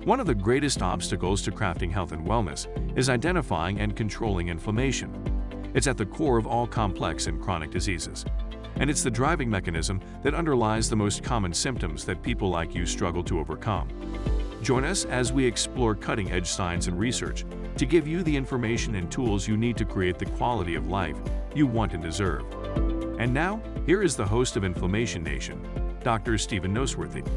One of the greatest obstacles to crafting health and wellness is identifying and controlling inflammation. It's at the core of all complex and chronic diseases, and it's the driving mechanism that underlies the most common symptoms that people like you struggle to overcome. Join us as we explore cutting-edge science and research to give you the information and tools you need to create the quality of life you want and deserve. And now, here is the host of Inflammation Nation, Dr. Stephen Noseworthy.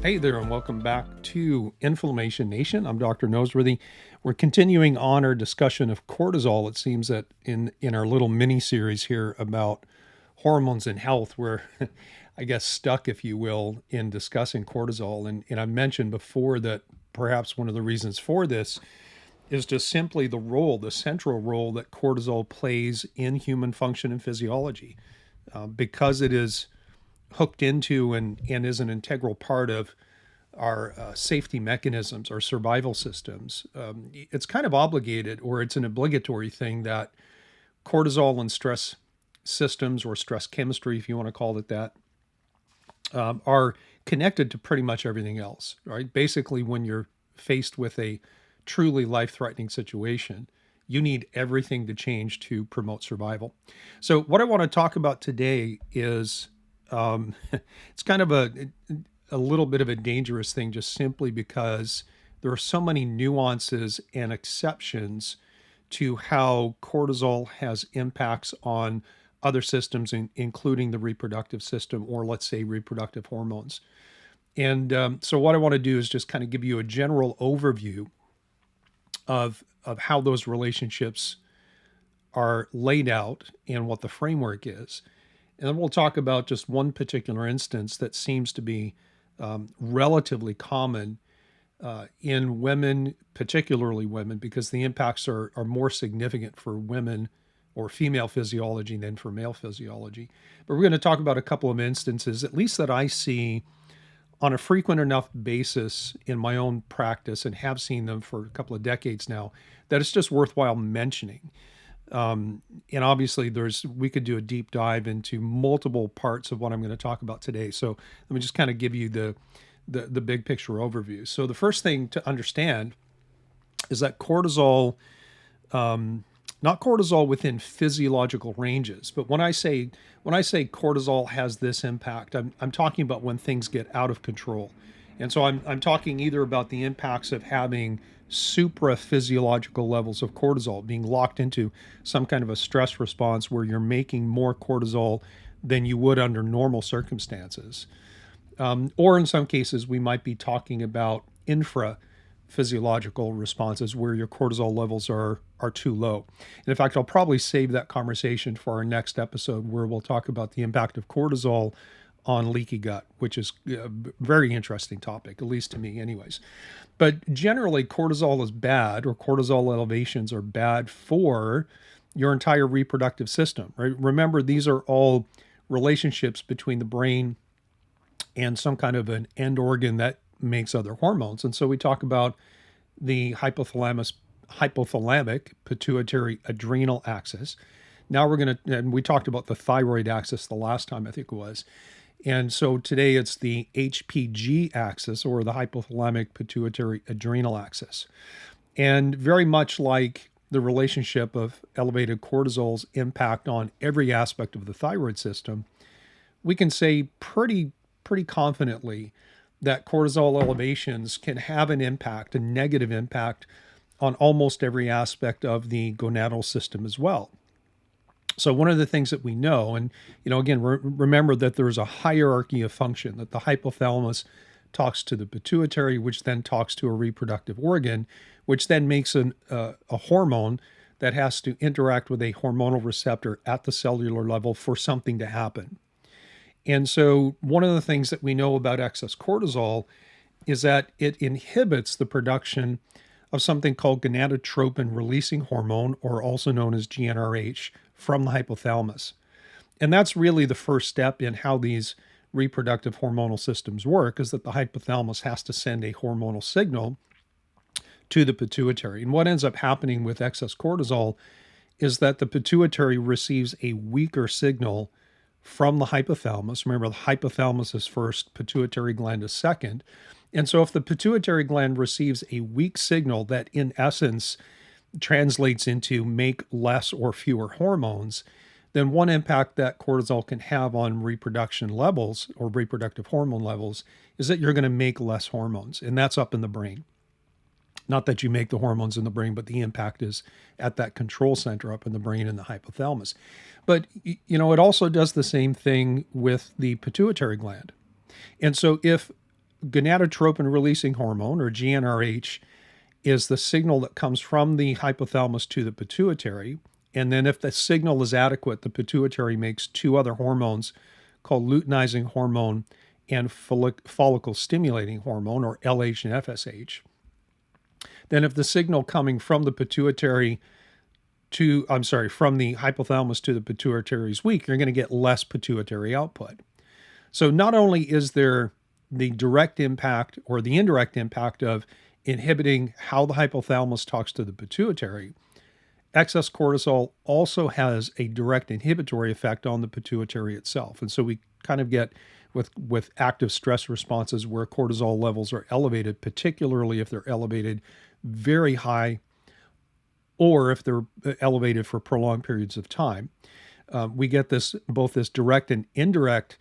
Hey there, and welcome back to Inflammation Nation. I'm Dr. Noseworthy. We're continuing on our discussion of cortisol. It seems that in our little mini-series here about hormones and health, we're, I guess, stuck, if you will, in discussing cortisol. And I mentioned before that perhaps one of the reasons for this is just simply the central role that cortisol plays in human function and physiology. Because it is hooked into and is an integral part of our safety mechanisms, our survival systems. It's kind of obligated, or it's an obligatory thing, that cortisol and stress systems, or stress chemistry, if you want to call it that, are connected to pretty much everything else, right? Basically, when you're faced with a truly life-threatening situation, you need everything to change to promote survival. So what I want to talk about today is it's kind of a little bit of a dangerous thing, just simply because there are so many nuances and exceptions to how cortisol has impacts on other systems, including the reproductive system, or let's say reproductive hormones. And so what I want to do is just kind of give you a general overview of how those relationships are laid out and what the framework is. And then we'll talk about just one particular instance that seems to be relatively common in women, particularly women, because the impacts are more significant for women or female physiology than for male physiology. But we're going to talk about a couple of instances, at least that I see on a frequent enough basis in my own practice, and have seen them for a couple of decades now, that it's just worthwhile mentioning. And obviously we could do a deep dive into multiple parts of what I'm going to talk about today. So let me just kind of give you the big picture overview. So the first thing to understand is that cortisol, not cortisol within physiological ranges, but when I say cortisol has this impact, I'm talking about when things get out of control. And so I'm talking either about the impacts of having supra-physiological levels of cortisol, being locked into some kind of a stress response where you're making more cortisol than you would under normal circumstances. Or in some cases, we might be talking about infra-physiological responses where your cortisol levels are too low. And in fact, I'll probably save that conversation for our next episode, where we'll talk about the impact of cortisol on leaky gut, which is a very interesting topic, at least to me anyways. But generally, cortisol is bad, or cortisol elevations are bad for your entire reproductive system, right? Remember, these are all relationships between the brain and some kind of an end organ that makes other hormones. And so we talk about the hypothalamic, pituitary, adrenal axis. Now and we talked about the thyroid axis the last time, I think it was. And so today it's the HPG axis, or the hypothalamic pituitary adrenal axis. And very much like the relationship of elevated cortisol's impact on every aspect of the thyroid system, we can say pretty confidently that cortisol elevations can have an impact, a negative impact, on almost every aspect of the gonadal system as well. So one of the things that we know, and again, remember that there's a hierarchy of function, that the hypothalamus talks to the pituitary, which then talks to a reproductive organ, which then makes a hormone that has to interact with a hormonal receptor at the cellular level for something to happen. And so one of the things that we know about excess cortisol is that it inhibits the production of something called gonadotropin-releasing hormone, or also known as GnRH, from the hypothalamus. And that's really the first step in how these reproductive hormonal systems work, is that the hypothalamus has to send a hormonal signal to the pituitary. And what ends up happening with excess cortisol is that the pituitary receives a weaker signal from the hypothalamus. Remember, the hypothalamus is first, pituitary gland is second. And so if the pituitary gland receives a weak signal that in essence translates into make less or fewer hormones, then one impact that cortisol can have on reproduction levels or reproductive hormone levels is that you're going to make less hormones, and that's up in the brain. Not that you make the hormones in the brain, but the impact is at that control center up in the brain in the hypothalamus. But, it also does the same thing with the pituitary gland. And so if gonadotropin releasing hormone, or GnRH, is the signal that comes from the hypothalamus to the pituitary, and then if the signal is adequate, the pituitary makes two other hormones called luteinizing hormone and follicle stimulating hormone, or LH and FSH. Then if the signal coming from the pituitary from the hypothalamus to the pituitary is weak, you're going to get less pituitary output. So not only is there the direct impact or the indirect impact of inhibiting how the hypothalamus talks to the pituitary, excess cortisol also has a direct inhibitory effect on the pituitary itself. And so we kind of get with active stress responses where cortisol levels are elevated, particularly if they're elevated very high or if they're elevated for prolonged periods of time. We get both this direct and indirect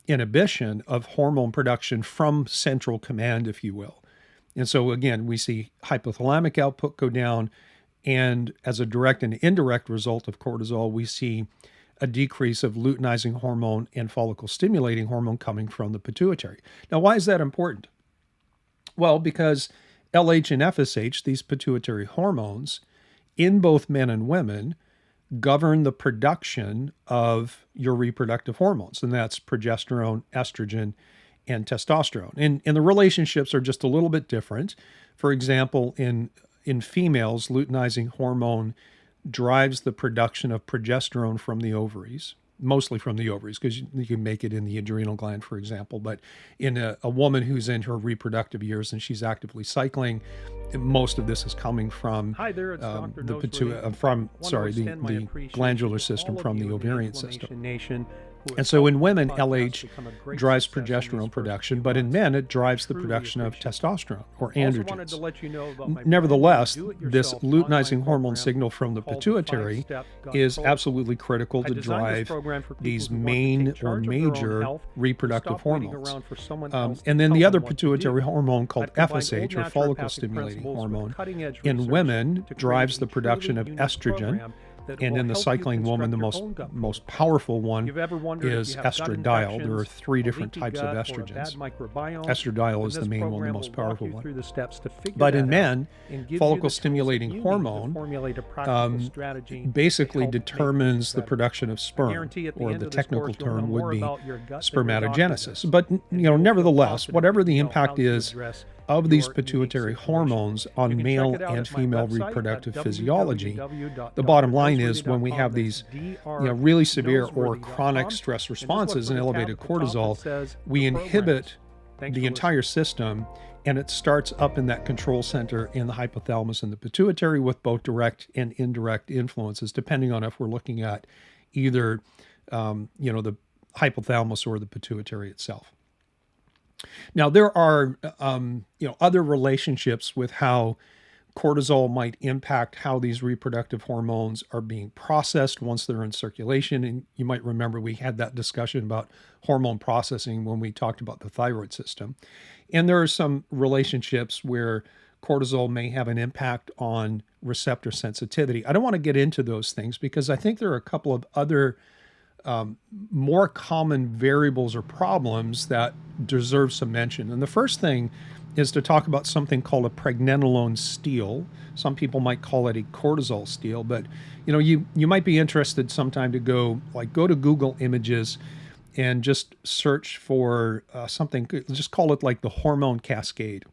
inhibition of hormone production from central command, if you will. And so again, we see hypothalamic output go down, and as a direct and indirect result of cortisol, we see a decrease of luteinizing hormone and follicle stimulating hormone coming from the pituitary. Now, why is that important? Well, because LH and FSH, these pituitary hormones, in both men and women, govern the production of your reproductive hormones, and that's progesterone, estrogen, and testosterone. And the relationships are just a little bit different. For example, in females, luteinizing hormone drives the production of progesterone from the ovaries, mostly from the ovaries, because you can make it in the adrenal gland, for example. But in a woman who's in her reproductive years and she's actively cycling, most of this is coming from the glandular system, from the ovarian system. And so in women, LH drives progesterone production, but in men, it drives the production of testosterone or androgens. Nevertheless, this luteinizing hormone signal from the pituitary is absolutely critical to drive these main or major reproductive hormones. And then the other pituitary hormone called FSH, or follicle stimulating hormone, in women drives the production of estrogen. And in the cycling woman, the most powerful one is estradiol. There are three different types of estrogens. Estradiol is the main one, the most powerful one. But in men, follicle stimulating hormone basically determines the production of sperm, or the technical term would be spermatogenesis. But nevertheless, whatever the impact is of these pituitary hormones on male and female reproductive physiology, the bottom line is when we have these really severe or chronic stress responses and elevated cortisol, we inhibit the entire system, and it starts up in that control center in the hypothalamus and the pituitary with both direct and indirect influences, depending on if we're looking at either the hypothalamus or the pituitary itself. Now, there are other relationships with how cortisol might impact how these reproductive hormones are being processed once they're in circulation. And you might remember we had that discussion about hormone processing when we talked about the thyroid system. And there are some relationships where cortisol may have an impact on receptor sensitivity. I don't want to get into those things because I think there are a couple of other more common variables or problems that deserve some mention. And the first thing is to talk about something called a pregnenolone steal. Some people might call it a cortisol steal, but you might be interested sometime to go to Google Images and just search for something. Just call it like the Hormone Cascade.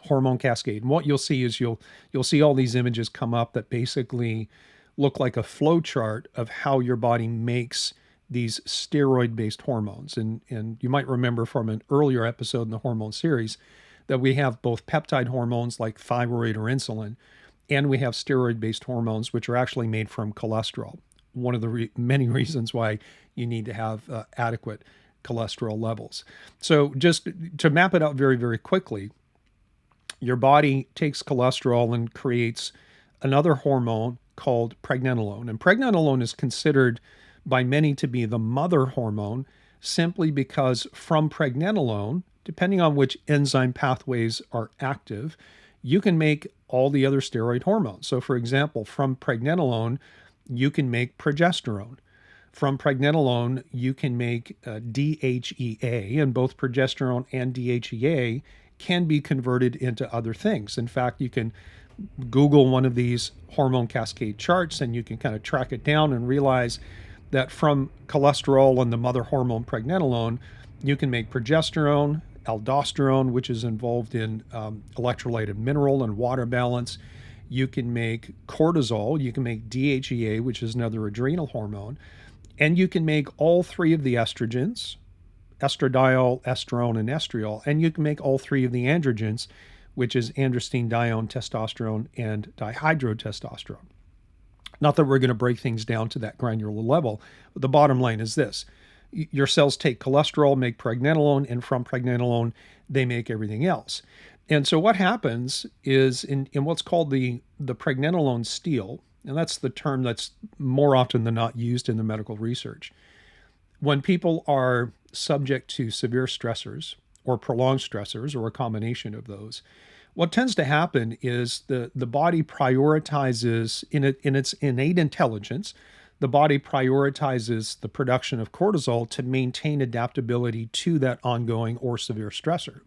Hormone Cascade. And what you'll see is you'll see all these images come up that basically look like a flow chart of how your body makes these steroid-based hormones. And you might remember from an earlier episode in the hormone series that we have both peptide hormones like thyroid or insulin, and we have steroid-based hormones, which are actually made from cholesterol. one of the many reasons why you need to have adequate cholesterol levels. So just to map it out very, very quickly, your body takes cholesterol and creates another hormone called pregnenolone. And pregnenolone is considered by many to be the mother hormone simply because from pregnenolone, depending on which enzyme pathways are active, you can make all the other steroid hormones. So for example, from pregnenolone, you can make progesterone. From pregnenolone, you can make DHEA, and both progesterone and DHEA can be converted into other things. In fact, you can Google one of these hormone cascade charts and you can kind of track it down and realize that from cholesterol and the mother hormone pregnenolone, you can make progesterone, aldosterone, which is involved in electrolyte and mineral and water balance. You can make cortisol, you can make DHEA, which is another adrenal hormone, and you can make all three of the estrogens, estradiol, estrone, and estriol, and you can make all three of the androgens, which is androstenedione, testosterone, and dihydrotestosterone. Not that we're going to break things down to that granular level, but the bottom line is this. Your cells take cholesterol, make pregnenolone, and from pregnenolone, they make everything else. And so what happens is in what's called the Pregnenolone Steal, and that's the term that's more often than not used in the medical research, when people are subject to severe stressors or prolonged stressors or a combination of those, what tends to happen is the body prioritizes, in its innate intelligence, the body prioritizes the production of cortisol to maintain adaptability to that ongoing or severe stressor.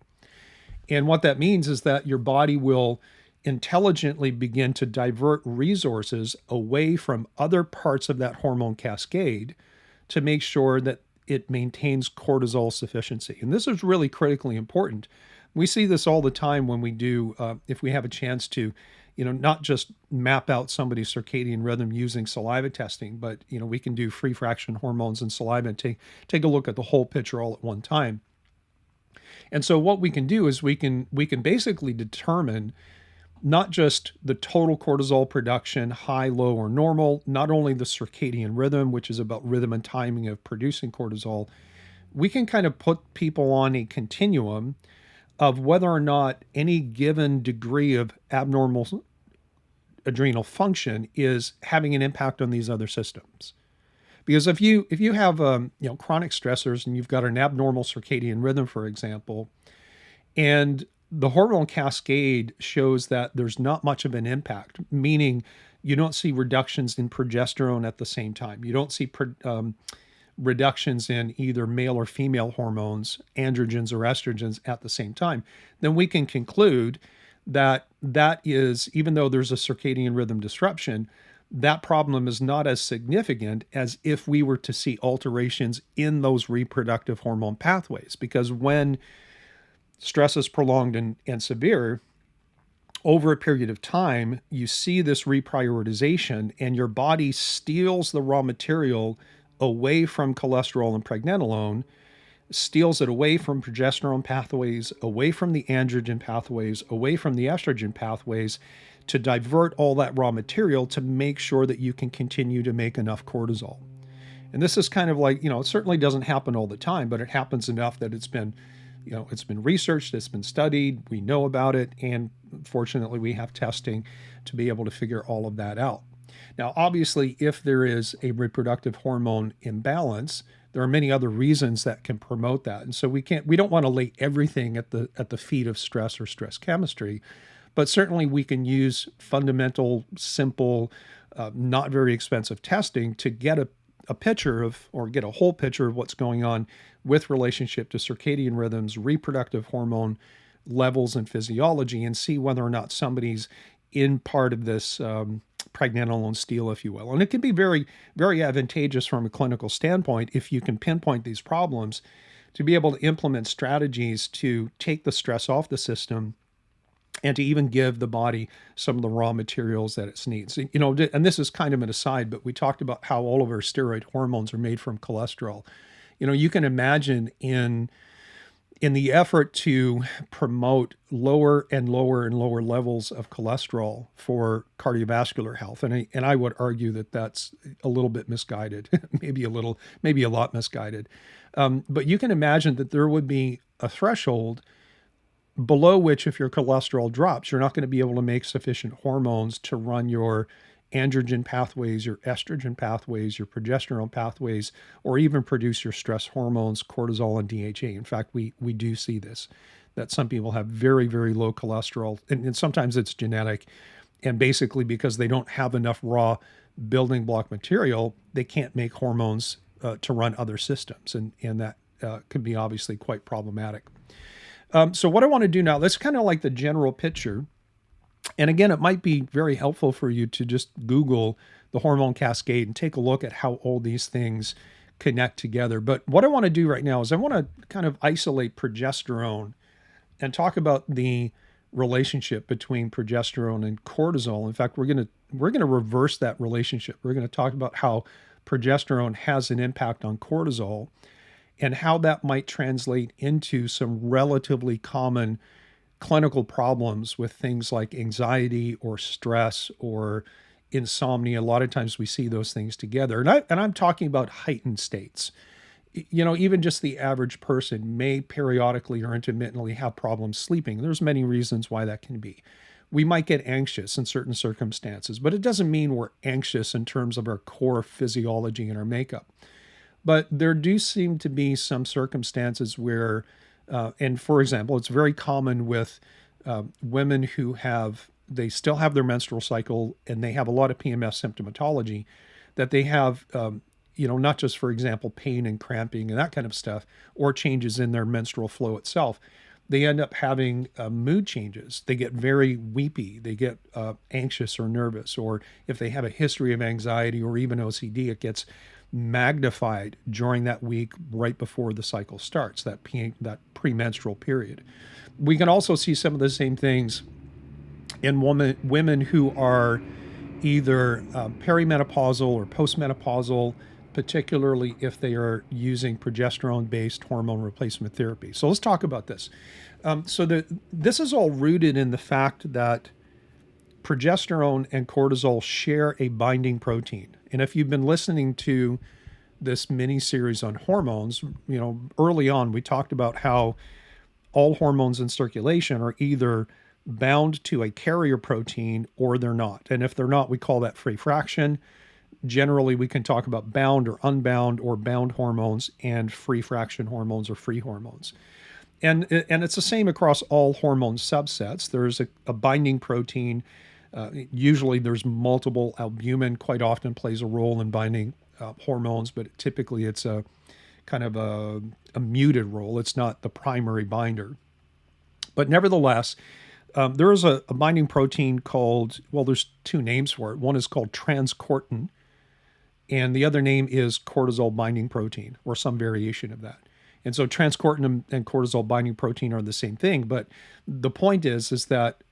And what that means is that your body will intelligently begin to divert resources away from other parts of that hormone cascade to make sure that it maintains cortisol sufficiency. And this is really critically important. We see this all the time when we do, if we have a chance to, not just map out somebody's circadian rhythm using saliva testing, but, we can do free fraction hormones in saliva and take a look at the whole picture all at one time. And so what we can do is we can basically determine not just the total cortisol production, high, low, or normal, not only the circadian rhythm, which is about rhythm and timing of producing cortisol, we can kind of put people on a continuum of whether or not any given degree of abnormal adrenal function is having an impact on these other systems. Because if you have chronic stressors and you've got an abnormal circadian rhythm, for example, and the hormone cascade shows that there's not much of an impact, meaning you don't see reductions in progesterone at the same time. You don't see reductions in either male or female hormones, androgens or estrogens at the same time. Then we can conclude that is, even though there's a circadian rhythm disruption, that problem is not as significant as if we were to see alterations in those reproductive hormone pathways. Because when stress is prolonged and severe, over a period of time, you see this reprioritization and your body steals the raw material away from cholesterol and pregnenolone, steals it away from progesterone pathways, away from the androgen pathways, away from the estrogen pathways, to divert all that raw material to make sure that you can continue to make enough cortisol. And this is kind of like, it certainly doesn't happen all the time, but it happens enough that it's been researched, it's been studied, we know about it, and fortunately we have testing to be able to figure all of that out. Now, obviously, if there is a reproductive hormone imbalance, there are many other reasons that can promote that. And so we don't want to lay everything at the feet of stress or stress chemistry, but certainly we can use fundamental, simple, not very expensive testing to get a picture of, or get a whole picture of what's going on with relationship to circadian rhythms, reproductive hormone levels and physiology, and see whether or not somebody's in part of this Pregnenolone Steal, if you will. And it can be very, very advantageous from a clinical standpoint if you can pinpoint these problems to be able to implement strategies to take the stress off the system and to even give the body some of the raw materials that it needs. And this is kind of an aside, but we talked about how all of our steroid hormones are made from cholesterol. You can imagine in in the effort to promote lower and lower and lower levels of cholesterol for cardiovascular health. And I would argue that that's a little bit misguided, maybe a lot misguided. But you can imagine that there would be a threshold below which, if your cholesterol drops, you're not going to be able to make sufficient hormones to run your androgen pathways, your estrogen pathways, your progesterone pathways, or even produce your stress hormones, cortisol and DHA. In fact, we do see this, that some people have very, very low cholesterol, and sometimes it's genetic. And basically, because they don't have enough raw building block material, they can't make hormones to run other systems. And that can be obviously quite problematic. So what I want to do now, that's kind of like the general picture. And again, it might be very helpful for you to just Google the hormone cascade and take a look at how all these things connect together. But what I want to do right now is I want to kind of isolate progesterone and talk about the relationship between progesterone and cortisol. In fact, we're going to reverse that relationship. We're going to talk about how progesterone has an impact on cortisol and how that might translate into some relatively common clinical problems with things like anxiety or stress or insomnia. A lot of times we see those things together. And I'm talking about heightened states. Even just the average person may periodically or intermittently have problems sleeping. There's many reasons why that can be. We might get anxious in certain circumstances, but it doesn't mean we're anxious in terms of our core physiology and our makeup. But there do seem to be some circumstances where, and for example, it's very common with women who they still have their menstrual cycle and they have a lot of PMS symptomatology, that they have, not just, for example, pain and cramping and that kind of stuff, or changes in their menstrual flow itself. They end up having mood changes. They get very weepy. They get anxious or nervous, or if they have a history of anxiety or even OCD, it gets magnified during that week right before the cycle starts, that premenstrual period. We can also see some of the same things in women who are either perimenopausal or postmenopausal, particularly if they are using progesterone-based hormone replacement therapy. So let's talk about this. This is all rooted in the fact that progesterone and cortisol share a binding protein. And if you've been listening to this mini series on hormones, early on we talked about how all hormones in circulation are either bound to a carrier protein or they're not. And if they're not, we call that free fraction. Generally, we can talk about bound or unbound or bound hormones and free fraction hormones or free hormones. And it's the same across all hormone subsets. There's a binding protein. Usually there's multiple. Albumin quite often plays a role in binding hormones, but typically it's a kind of a muted role. It's not the primary binder. But nevertheless, there is a binding protein called, there's two names for it. One is called transcortin, and the other name is cortisol binding protein, or some variation of that. And so transcortin and cortisol binding protein are the same thing, but the point is that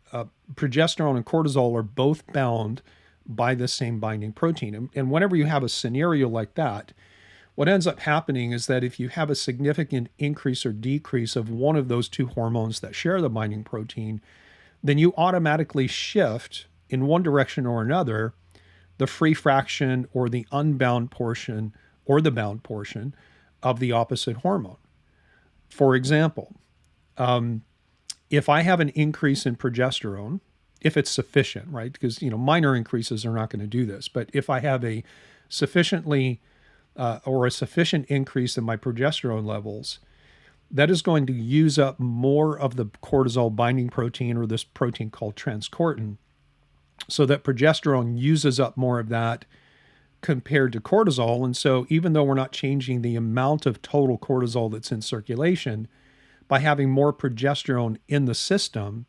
progesterone and cortisol are both bound by the same binding protein. And whenever you have a scenario like that, what ends up happening is that if you have a significant increase or decrease of one of those two hormones that share the binding protein, then you automatically shift in one direction or another the free fraction or the unbound portion or the bound portion of the opposite hormone. For example, if I have an increase in progesterone, if it's sufficient, right? Because, minor increases are not going to do this. But if I have a sufficient increase in my progesterone levels, that is going to use up more of the cortisol binding protein, or this protein called transcortin, so that progesterone uses up more of that compared to cortisol. And so even though we're not changing the amount of total cortisol that's in circulation, by having more progesterone in the system,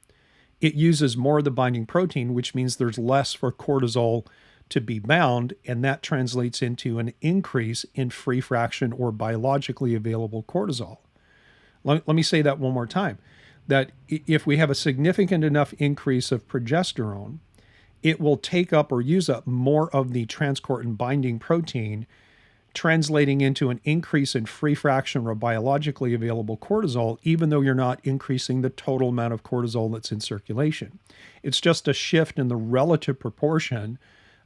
it uses more of the binding protein, which means there's less for cortisol to be bound, and that translates into an increase in free fraction or biologically available cortisol. Let me say that one more time, that if we have a significant enough increase of progesterone, it will take up or use up more of the transcortin binding protein translating into an increase in free fraction or biologically available cortisol, even though you're not increasing the total amount of cortisol that's in circulation. It's just a shift in the relative proportion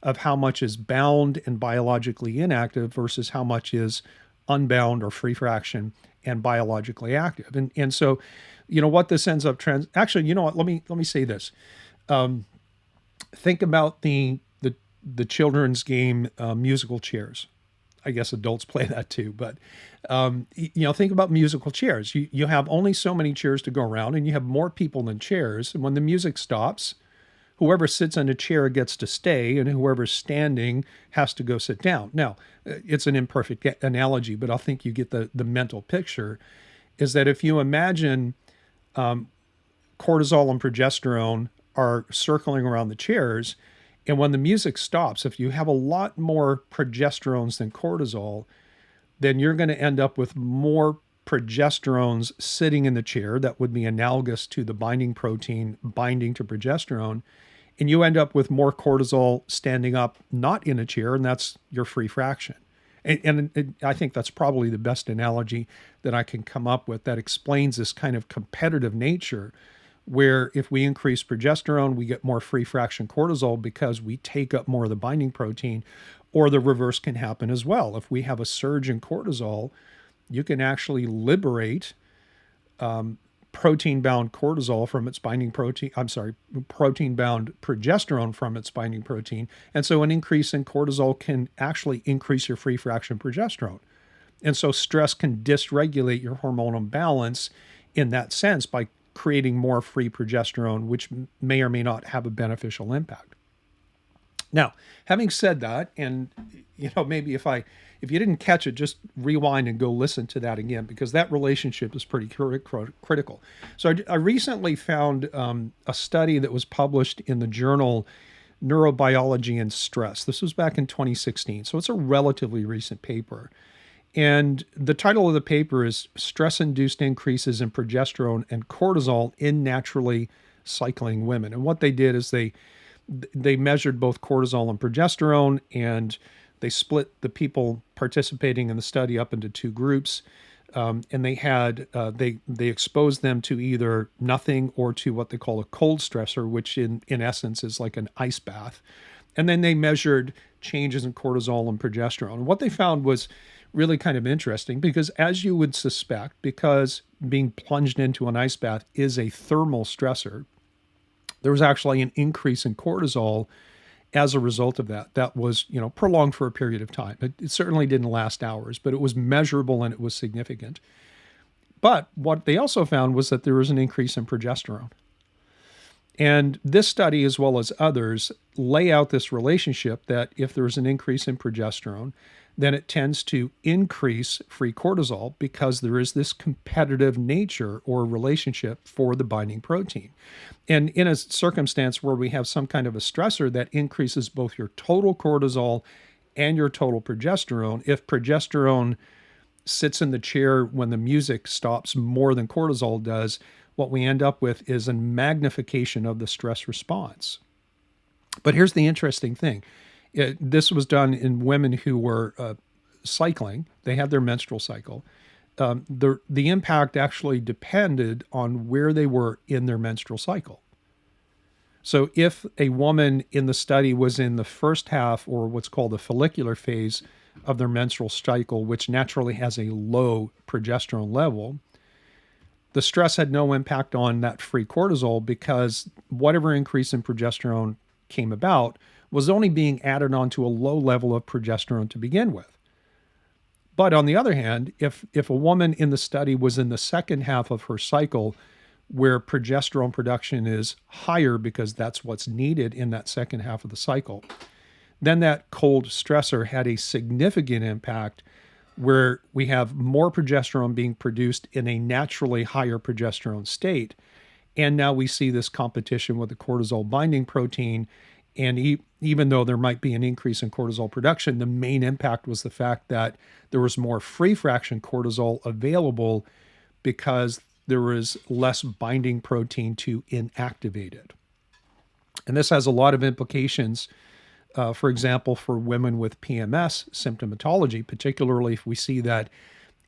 of how much is bound and biologically inactive versus how much is unbound or free fraction and biologically active. And so, what this ends up actually, let me say this. Think about the children's game musical chairs. I guess adults play that too, but think about musical chairs. You have only so many chairs to go around, and you have more people than chairs. And when the music stops, whoever sits in a chair gets to stay, and whoever's standing has to go sit down. Now, it's an imperfect analogy, but I think you get the mental picture. Is that if you imagine cortisol and progesterone are circling around the chairs, and when the music stops, if you have a lot more progesterones than cortisol, then you're going to end up with more progesterones sitting in the chair that would be analogous to the binding protein binding to progesterone. And you end up with more cortisol standing up, not in a chair, and that's your free fraction. And I think that's probably the best analogy that I can come up with that explains this kind of competitive nature, where if we increase progesterone, we get more free fraction cortisol because we take up more of the binding protein, or the reverse can happen as well. If we have a surge in cortisol, you can actually liberate protein-bound cortisol from its binding protein, protein-bound progesterone from its binding protein. And so an increase in cortisol can actually increase your free fraction progesterone. And so stress can dysregulate your hormonal balance in that sense by creating more free progesterone, which may or may not have a beneficial impact. Now, having said that, and maybe if you didn't catch it, just rewind and go listen to that again, because that relationship is pretty critical. So I recently found a study that was published in the journal Neurobiology and Stress. This was back in 2016, so it's a relatively recent paper. And the title of the paper is Stress-Induced Increases in Progesterone and Cortisol in Naturally Cycling Women. And what they did is they measured both cortisol and progesterone, and they split the people participating in the study up into two groups. And they had they exposed them to either nothing or to what they call a cold stressor, which in essence is like an ice bath. And then they measured changes in cortisol and progesterone. And what they found was really kind of interesting, because as you would suspect, because being plunged into an ice bath is a thermal stressor, there was actually an increase in cortisol as a result of that. That was, prolonged for a period of time. It certainly didn't last hours, but it was measurable and it was significant. But what they also found was that there was an increase in progesterone. And this study, as well as others, lay out this relationship that if there's an increase in progesterone, then it tends to increase free cortisol, because there is this competitive nature or relationship for the binding protein. And in a circumstance where we have some kind of a stressor that increases both your total cortisol and your total progesterone, if progesterone sits in the chair when the music stops more than cortisol does, what we end up with is a magnification of the stress response. But here's the interesting thing. This was done in women who were cycling. They had their menstrual cycle. The impact actually depended on where they were in their menstrual cycle. So if a woman in the study was in the first half, or what's called the follicular phase of their menstrual cycle, which naturally has a low progesterone level, the stress had no impact on that free cortisol, because whatever increase in progesterone came about was only being added onto a low level of progesterone to begin with. But on the other hand, if a woman in the study was in the second half of her cycle, where progesterone production is higher because that's what's needed in that second half of the cycle, then that cold stressor had a significant impact, where we have more progesterone being produced in a naturally higher progesterone state. And now we see this competition with the cortisol binding protein. And even though there might be an increase in cortisol production, the main impact was the fact that there was more free fraction cortisol available, because there was less binding protein to inactivate it. And this has a lot of implications For example, for women with PMS symptomatology, particularly if we see that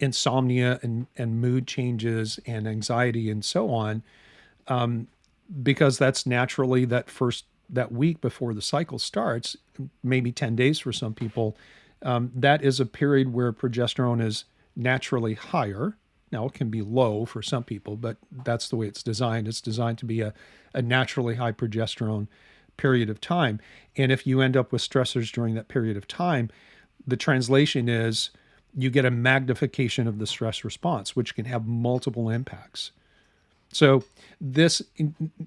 insomnia and mood changes and anxiety and so on, because that's naturally that week before the cycle starts, maybe 10 days for some people, that is a period where progesterone is naturally higher. Now, it can be low for some people, but that's the way it's designed. It's designed to be a naturally high progesterone period of time. And if you end up with stressors during that period of time, the translation is you get a magnification of the stress response, which can have multiple impacts. So this,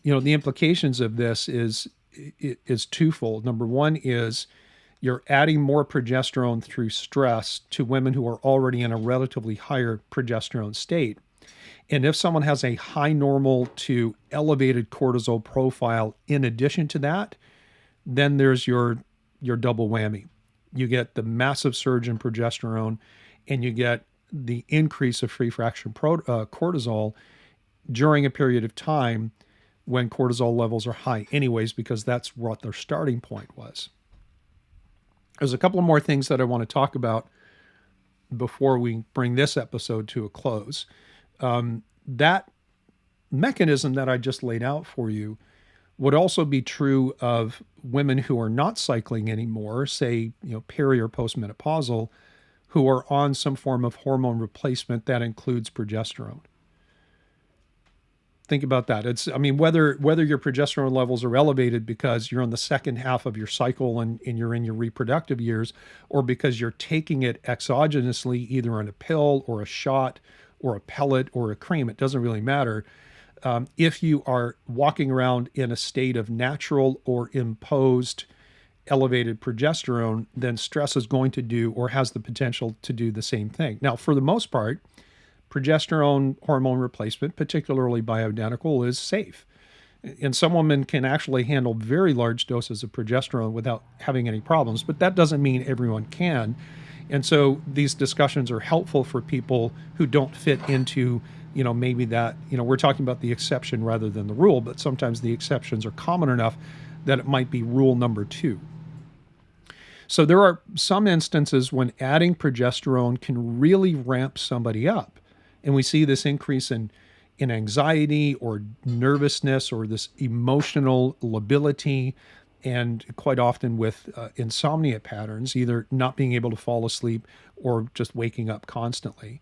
the implications of this is twofold. Number one is you're adding more progesterone through stress to women who are already in a relatively higher progesterone state. And if someone has a high normal to elevated cortisol profile in addition to that, then there's your double whammy. You get the massive surge in progesterone, and you get the increase of free fraction cortisol during a period of time when cortisol levels are high anyways, because that's what their starting point was. There's a couple of more things that I want to talk about before we bring this episode to a close. That mechanism that I just laid out for you would also be true of women who are not cycling anymore, say, peri or postmenopausal, who are on some form of hormone replacement that includes progesterone. Think about that. Whether your progesterone levels are elevated because you're in the second half of your cycle and you're in your reproductive years, or because you're taking it exogenously, either in a pill or a shot or a pellet or a cream, it doesn't really matter. If you are walking around in a state of natural or imposed elevated progesterone, then stress is going to do or has the potential to do the same thing. Now, for the most part, progesterone hormone replacement, particularly bioidentical, is safe. And some women can actually handle very large doses of progesterone without having any problems, but that doesn't mean everyone can. And so these discussions are helpful for people who don't fit into, maybe that, we're talking about the exception rather than the rule, but sometimes the exceptions are common enough that it might be rule number 2. So there are some instances when adding progesterone can really ramp somebody up. And we see this increase in anxiety or nervousness or this emotional lability, and quite often with insomnia patterns, either not being able to fall asleep or just waking up constantly.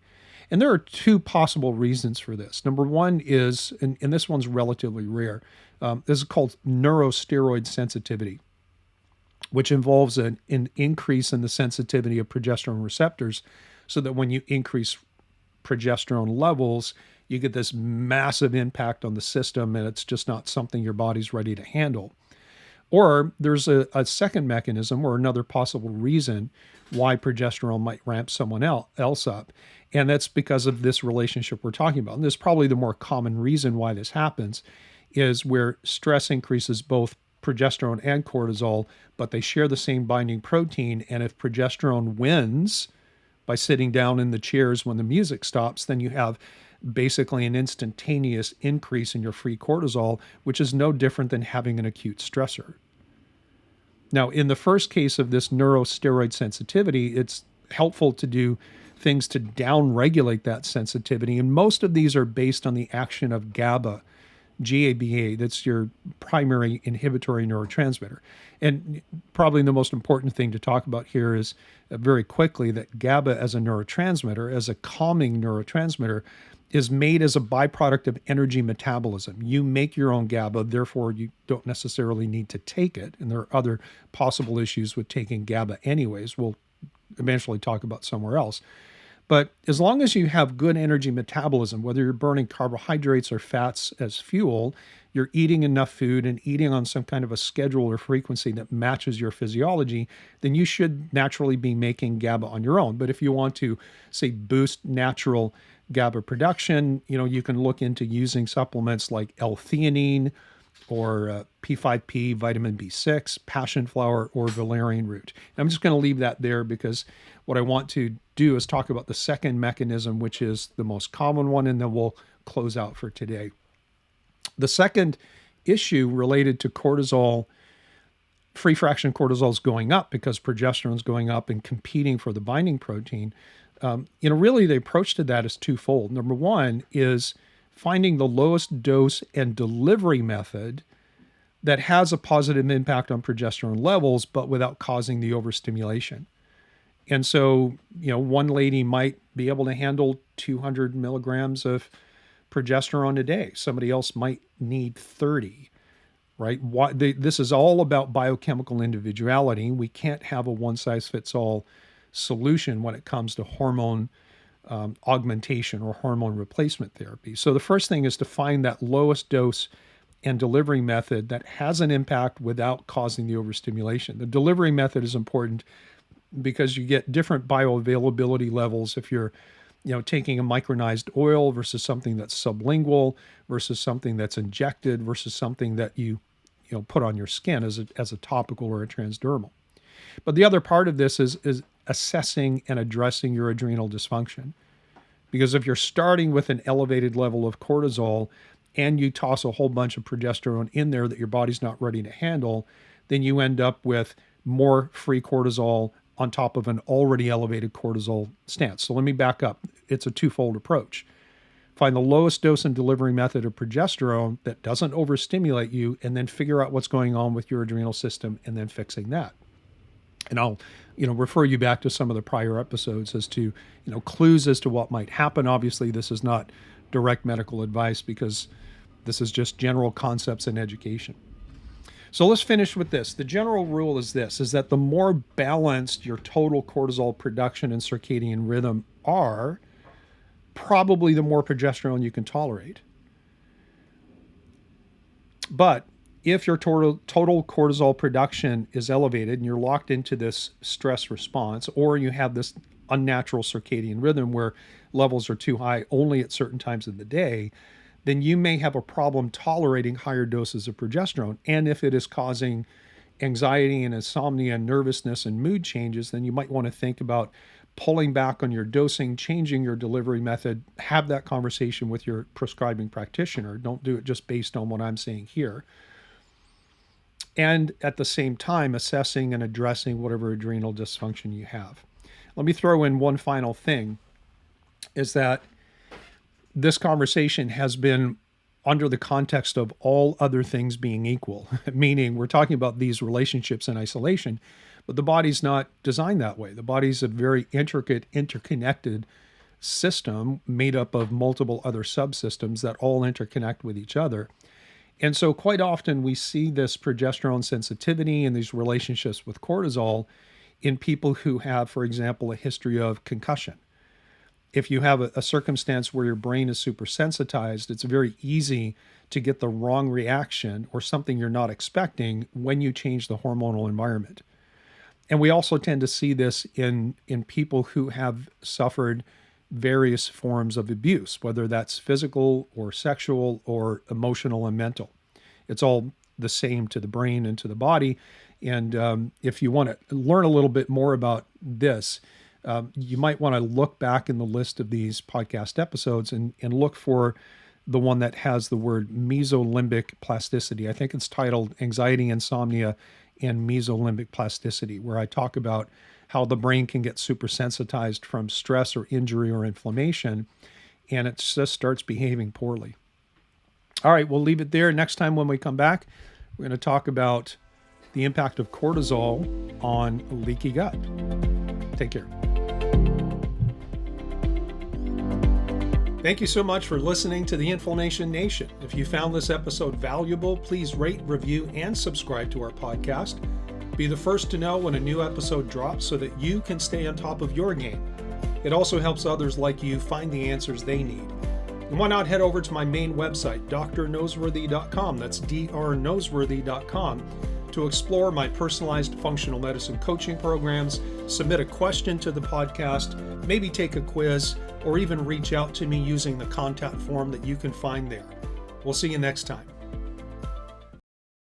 And there are 2 possible reasons for this. Number one is, and this one's relatively rare, this is called neurosteroid sensitivity, which involves an increase in the sensitivity of progesterone receptors, so that when you increase progesterone levels, you get this massive impact on the system, and it's just not something your body's ready to handle. Or there's a second mechanism or another possible reason why progesterone might ramp someone else up, and that's because of this relationship we're talking about. And this is probably the more common reason why this happens, is where stress increases both progesterone and cortisol, but they share the same binding protein, and if progesterone wins by sitting down in the chairs when the music stops, then you have basically an instantaneous increase in your free cortisol, which is no different than having an acute stressor. Now, in the first case of this neurosteroid sensitivity, it's helpful to do things to downregulate that sensitivity, and most of these are based on the action of GABA, GABA, that's your primary inhibitory neurotransmitter. And probably the most important thing to talk about here is very quickly that GABA as a neurotransmitter, as a calming neurotransmitter, is made as a byproduct of energy metabolism. You make your own GABA, therefore you don't necessarily need to take it. And there are other possible issues with taking GABA anyways. We'll eventually talk about somewhere else. But as long as you have good energy metabolism, whether you're burning carbohydrates or fats as fuel, you're eating enough food and eating on some kind of a schedule or frequency that matches your physiology, then you should naturally be making GABA on your own. But if you want to, say, boost natural GABA production, you can look into using supplements like L-theanine or P5P, vitamin B6, passion flower, or valerian root. And I'm just going to leave that there because what I want to do is talk about the second mechanism, which is the most common one, and then we'll close out for today. The second issue related to cortisol free fraction cortisol is going up because progesterone is going up and competing for the binding protein. Really the approach to that is twofold. Number one is finding the lowest dose and delivery method that has a positive impact on progesterone levels, but without causing the overstimulation. And so, one lady might be able to handle 200 milligrams of progesterone a day. Somebody else might need 30, right? This is all about biochemical individuality. We can't have a one-size-fits-all solution when it comes to hormone augmentation or hormone replacement therapy. So the first thing is to find that lowest dose and delivery method that has an impact without causing the overstimulation. The delivery method is important because you get different bioavailability levels if you're taking a micronized oil versus something that's sublingual versus something that's injected versus something that you put on your skin as a topical or a transdermal. But the other part of this is assessing and addressing your adrenal dysfunction. Because if you're starting with an elevated level of cortisol and you toss a whole bunch of progesterone in there that your body's not ready to handle, then you end up with more free cortisol on top of an already elevated cortisol stance. So let me back up. It's a twofold approach. Find the lowest dose and delivery method of progesterone that doesn't overstimulate you, and then figure out what's going on with your adrenal system and then fixing that. And I'll refer you back to some of the prior episodes as to clues as to what might happen. Obviously, this is not direct medical advice because this is just general concepts and education. So let's finish with this. The general rule is that the more balanced your total cortisol production and circadian rhythm are, probably the more progesterone you can tolerate. But if your total cortisol production is elevated and you're locked into this stress response, or you have this unnatural circadian rhythm where levels are too high only at certain times of the day, then you may have a problem tolerating higher doses of progesterone. And if it is causing anxiety and insomnia and nervousness and mood changes, then you might want to think about pulling back on your dosing, changing your delivery method, have that conversation with your prescribing practitioner. Don't do it just based on what I'm saying here. And at the same time, assessing and addressing whatever adrenal dysfunction you have. Let me throw in one final thing, is that this conversation has been under the context of all other things being equal, meaning we're talking about these relationships in isolation, but the body's not designed that way. The body's a very intricate, interconnected system made up of multiple other subsystems that all interconnect with each other. And so quite often we see this progesterone sensitivity and these relationships with cortisol in people who have, for example, a history of concussion. If you have a circumstance where your brain is super sensitized, it's very easy to get the wrong reaction or something you're not expecting when you change the hormonal environment. And we also tend to see this in people who have suffered various forms of abuse, whether that's physical or sexual or emotional and mental. It's all the same to the brain and to the body. And if you want to learn a little bit more about this, you might want to look back in the list of these podcast episodes and look for the one that has the word mesolimbic plasticity. I think it's titled Anxiety, Insomnia, and Mesolimbic Plasticity, where I talk about how the brain can get super sensitized from stress or injury or inflammation, and it just starts behaving poorly. All right, we'll leave it there. Next time when we come back, we're going to talk about the impact of cortisol on leaky gut. Take care. Thank you so much for listening to the Inflammation Nation. If you found this episode valuable, please rate, review, and subscribe to our podcast. Be the first to know when a new episode drops so that you can stay on top of your game. It also helps others like you find the answers they need. And why not head over to my main website, drnoseworthy.com, that's drnoseworthy.com, to explore my personalized functional medicine coaching programs, submit a question to the podcast, maybe take a quiz, or even reach out to me using the contact form that you can find there. We'll see you next time.